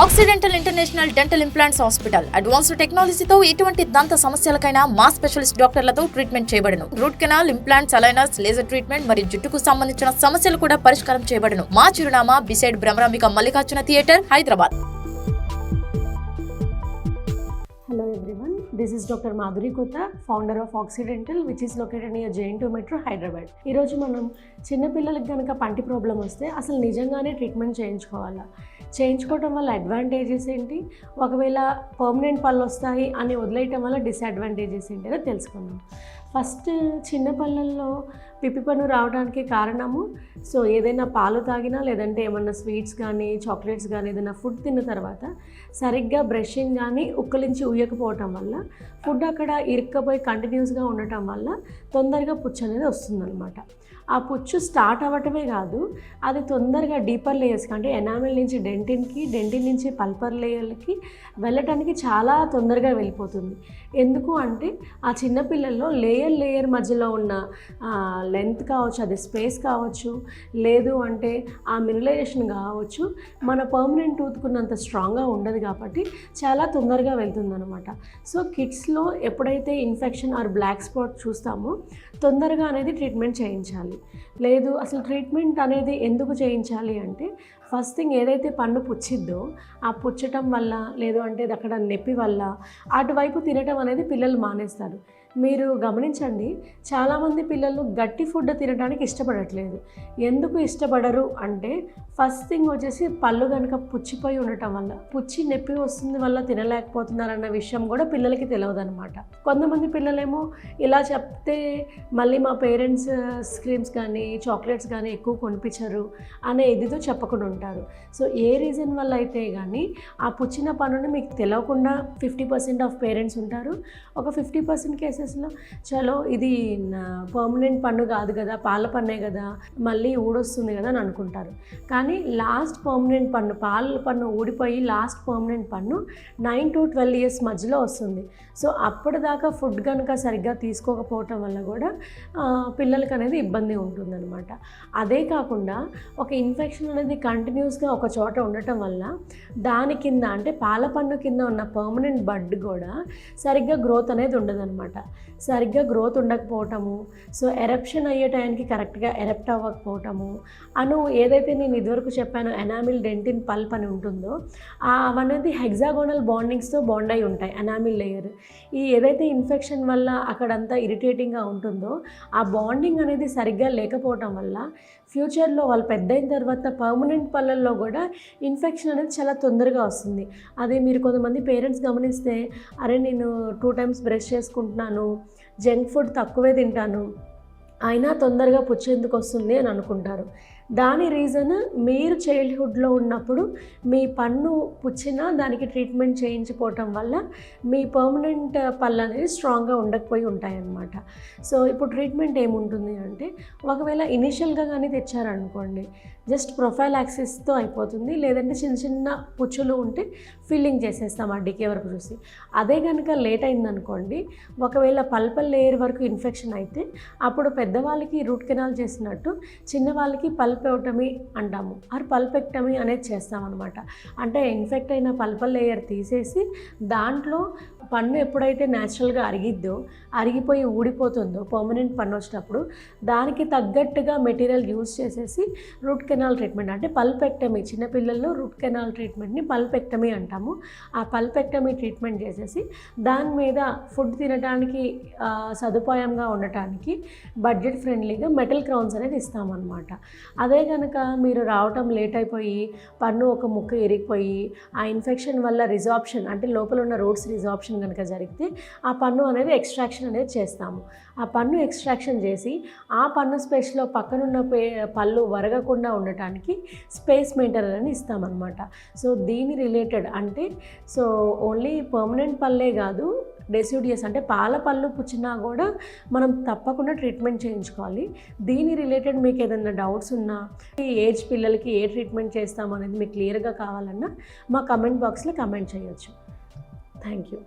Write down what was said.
Accidental international dental implants hospital advanced టెక్నాలజీతో ఎటువంటి దంత సమస్యలకైనా మా స్పెషలిస్ట్ డాక్టర్లతో ట్రీట్మెంట్ చేయబడును. Root canal, implants, aligners, laser treatment మరియు జుట్టుకు సంబంధించిన సమస్యలు కూడా పరిష్కారం చేయబడును. మా చిరునామా beside Bhramarambika Mallikarjuna theatre, Hyderabad. Hello everyone, this is Dr. Madhuri Kota, founder of Occidental, which is located near JN2 Metro, Hyderabad. ఈరోజు మనం చిన్నపిల్లలకి కనుక పంటి ప్రాబ్లం వస్తే అసలు నిజంగానే ట్రీట్మెంట్ చేయించుకోవటం వల్ల అడ్వాంటేజెస్ ఏంటి, ఒకవేళ పర్మనెంట్ పళ్ళు వస్తాయి అని వదిలేయటం వల్ల డిసడ్వాంటేజెస్ ఏంటో తెలుసుకుందాం. ఫస్ట్ చిన్న పళ్ళల్లో పిప్పి పన్ను రావడానికి కారణము ఏదైనా పాలు తాగినా లేదంటే ఏమన్నా స్వీట్స్ కానీ చాక్లెట్స్ కానీ ఏదైనా ఫుడ్ తిన్న తర్వాత సరిగ్గా బ్రషింగ్ కానీ ఉక్కలించి ఉయ్యకపోవటం వల్ల ఫుడ్ అక్కడ ఇరుక్కపోయి కంటిన్యూస్గా ఉండటం వల్ల తొందరగా పుచ్చు అనేది వస్తుందన్నమాట. ఆ పుచ్చు స్టార్ట్ అవ్వటమే కాదు, అది తొందరగా డీపర్ లేయర్స్కి అంటే ఎనామిల్ నుంచి డెంటిన్ నుంచి పల్పర్ లేయర్లకి వెళ్ళటానికి చాలా తొందరగా వెళ్ళిపోతుంది. ఎందుకు అంటే ఆ చిన్నపిల్లల్లో లేయర్ మధ్యలో ఉన్న లెంత్ కావచ్చు, అది స్పేస్ కావచ్చు, లేదు అంటే ఆ మినరలైజేషన్ కావచ్చు, మన పర్మనెంట్ టూత్కున్నంత స్ట్రాంగ్గా ఉండదు కాబట్టి చాలా తొందరగా వెళ్తుందన్నమాట. కిడ్స్లో ఎప్పుడైతే ఇన్ఫెక్షన్ ఆర్ బ్లాక్ స్పాట్ చూస్తామో తొందరగా అనేది ట్రీట్మెంట్ చేయించాలి. లేదు అసలు ట్రీట్మెంట్ అనేది ఎందుకు చేయించాలి అంటే ఫస్ట్ థింగ్ ఏదైతే పన్ను పుచ్చిద్దో ఆ పుచ్చటం వల్ల లేదు అంటే అక్కడ నొప్పి వల్ల అటువైపు తినటం అనేది పిల్లలు మానేస్తారు. మీరు గమనించండి, చాలామంది పిల్లలు గట్టి ఫుడ్ తినడానికి ఇష్టపడట్లేదు. ఎందుకు ఇష్టపడరు అంటే ఫస్ట్ థింగ్ వచ్చేసి పళ్ళు కనుక పుచ్చిపోయి ఉండటం వల్ల, పుచ్చి నొప్పి వస్తుంది వల్ల తినలేకపోతున్నారన్న విషయం కూడా పిల్లలకి తెలియదు అనమాట. కొంతమంది పిల్లలేమో ఇలా చెప్తే మళ్ళీ మా పేరెంట్స్ స్క్రీమ్స్ కానీ చాక్లెట్స్ కానీ ఎక్కువ కొనిపించరు అనే ఇదితో చెప్పకుండా ఉంటారు. ఏ రీజన్ వల్ల అయితే కానీ ఆ పుచ్చిన పన్నుని మీకు తెలియకుండా 50% ఆఫ్ పేరెంట్స్ ఉంటారు. ఒక 50% కేసెస్లో చలో ఇది పర్మనెంట్ పన్ను కాదు కదా, పాల పన్నే కదా, మళ్ళీ ఊడొస్తుంది కదా అని అనుకుంటారు. కానీ లాస్ట్ పర్మనెంట్ పన్ను, పాల పన్ను ఊడిపోయి లాస్ట్ పర్మనెంట్ పన్ను 9 to 12 years మధ్యలో వస్తుంది. అప్పటిదాకా ఫుడ్ కనుక సరిగ్గా తీసుకోకపోవటం వల్ల కూడా పిల్లలకి అనేది ఇబ్బంది ఉంటుందన్నమాట. అదే కాకుండా ఒక ఇన్ఫెక్షన్ అనేది కంటిన్యూస్గా ఒక చోట ఉండటం వల్ల దాని కింద అంటే పాల పన్ను కింద ఉన్న పర్మనెంట్ బడ్ కూడా సరిగ్గా గ్రోత్ అనేది ఉండదన్నమాట. సరిగ్గా గ్రోత్ ఉండకపోవటము, ఎరప్షన్ అయ్యే టైంకి కరెక్ట్గా ఎరప్ట్ అవ్వకపోవటము, ఏదైతే నేను ఇదివరకు చెప్పాను ఎనామిల్ డెంటిన్ పల్ప్ అని ఉంటుందో అవనేది హెగ్జాగోనల్ బాండింగ్స్తో బాండ్ అయి ఉంటాయి. ఎనామిల్ లేయర్ ఏదైతే ఇన్ఫెక్షన్ వల్ల అక్కడంతా ఇరిటేటింగ్గా ఉంటుందో ఆ బాండింగ్ అనేది సరిగ్గా లేకపోవటం వల్ల ఫ్యూచర్లో వాళ్ళు పెద్ద అయిన తర్వాత పర్మనెంట్ పళ్ళల్లో కూడా ఇన్ఫెక్షన్ అనేది చాలా తొందరగా వస్తుంది. అదే మీరు కొంతమంది పేరెంట్స్ గమనిస్తే, అరే నేను 2 times బ్రష్ చేసుకుంటున్నాను, జంక్ ఫుడ్ తక్కువే తింటాను, అయినా తొందరగా పుచ్చు ఎందుకు వస్తుంది అని అనుకుంటారు. దాని రీజన్ మీరు చైల్డ్హుడ్లో ఉన్నప్పుడు మీ పన్ను పుచ్చినా దానికి ట్రీట్మెంట్ చేయించుకోవటం వల్ల మీ పర్మనెంట్ పళ్ళు అనేది స్ట్రాంగ్గా ఉండకపోయి ఉంటాయన్నమాట. ఇప్పుడు ట్రీట్మెంట్ ఏముంటుంది అంటే ఒకవేళ ఇనిషియల్గా కానీ తెచ్చారనుకోండి, జస్ట్ ప్రొఫైలాక్సిస్తో అయిపోతుంది. లేదంటే చిన్న పుచ్చులు ఉంటే ఫిల్లింగ్ చేసేస్తాం ఆ డికే వరకు చూసి. అదే కనుక లేట్ అయిందనుకోండి, ఒకవేళ పల్పల్ లేయర్ వరకు ఇన్ఫెక్షన్ అయితే అప్పుడు పెద్దవాళ్ళకి రూట్ కెనాల్ చేసినట్టు చిన్నవాళ్ళకి పల్పెక్టమీ అంటాము, పల్పెక్టమీ అనేది చేస్తామన్నమాట. అంటే ఇన్ఫెక్ట్ అయిన పల్పల్ లేయర్ తీసేసి దాంట్లో పన్ను ఎప్పుడైతే న్యాచురల్గా అరిగిపోయి ఊడిపోతుందో పర్మనెంట్ పన్ను వచ్చినప్పుడు దానికి తగ్గట్టుగా మెటీరియల్ యూజ్ చేసేసి రూట్ కెనాల్ ట్రీట్మెంట్ అంటే పల్పెక్టమీ, చిన్నపిల్లల్లో రూట్ కెనాల్ ట్రీట్మెంట్ని పల్పెక్టమీ అంటాము. ఆ పల్పెక్టమీ ట్రీట్మెంట్ చేసేసి దాని మీద ఫుడ్ తినడానికి సదుపాయంగా ఉండటానికి బడ్జెట్ ఫ్రెండ్లీగా మెటల్ క్రౌన్స్ అనేది ఇస్తామన్నమాట. అదే కనుక మీరు రావటం లేట్ అయిపోయి పన్ను ఒక ముక్క ఇరిగిపోయి ఆ ఇన్ఫెక్షన్ వల్ల రిజార్ప్షన్ అంటే లోపల ఉన్న రూట్స్ రిజార్ప్షన్ కనుక జరిగితే ఆ పన్ను అనేది ఎక్స్ట్రాక్షన్ అనేది చేస్తాము. ఆ పన్ను ఎక్స్ట్రాక్షన్ చేసి ఆ పన్ను స్పేస్లో పక్కనున్న పళ్ళు వరగకుండా ఉండటానికి స్పేస్ మెయింటైనర్ అని ఇస్తామన్నమాట. దీని రిలేటెడ్ అంటే ఓన్లీ పర్మనెంట్ పళ్ళే కాదు, డెసిడియస్ అంటే పాల పళ్ళు పుచ్చినా కూడా మనం తప్పకుండా ట్రీట్మెంట్ చేయించుకోవాలి. దీని రిలేటెడ్ మీకు ఏదైనా డౌట్స్ ఉన్నా, ఈ ఏజ్ పిల్లలకి ఏ ట్రీట్మెంట్ చేస్తాం అనేది మీకు క్లియర్గా కావాలన్నా మా కమెంట్ బాక్స్లో కమెంట్ చేయొచ్చు. Thank you.